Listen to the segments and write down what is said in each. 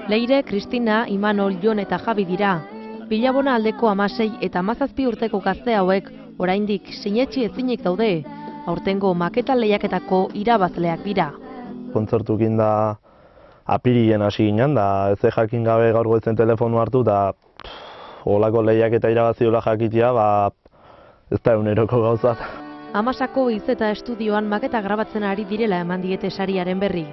Leire, Kristina, Imanol, Jon eta Javi dira. Bilabona aldeko 16 eta 17 urteko gazte hauek oraindik sinetsi ezinik daude. Aurtengo maketa lehiaketako irabazleak dira. Kontzertukin da apirilen hasi ginen, da ez jakin gabe gaur goizen telefonu hartu, da olako lehiaketa irabazi dola jakitea, ez da eguneroko gauzat. Amasako Izeta estudioan maketa grabatzen ari direla eman diete sariaren berri.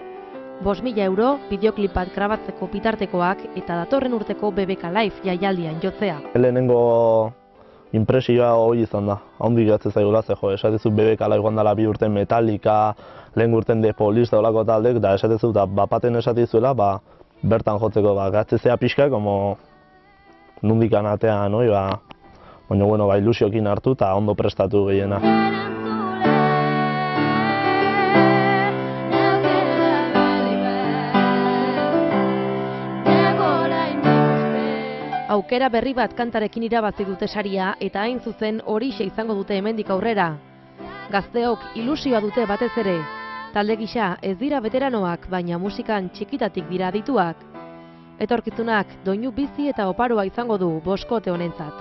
5.000 euro, bideoklip bat grabatzeko bitartekoak eta datorren urteko BBK Live jaialdian jotzea. Lehenengo impresioa hori izan da, haundi gatzen zaigula, esatezu BBK Live dela 2 urten Metallica, lehen urten The Police da olako taldek, da esatezu da bapaten esatizuela, bertan jotzeko gatzezea pixka, nundik anatean, baina ilusiokin hartu eta ondo prestatu gehiena. Aukera berri bat kantarekin irabazi dute saria eta hain zuzen horixe izango dute hemendik aurrera. Gazteok ilusioa dute batez ere. Talde gisa ez dira veteranoak, baina musikan txikitatik dira adituak. Etorkizunak doinu bizi eta oparoa izango du boskote honentzat.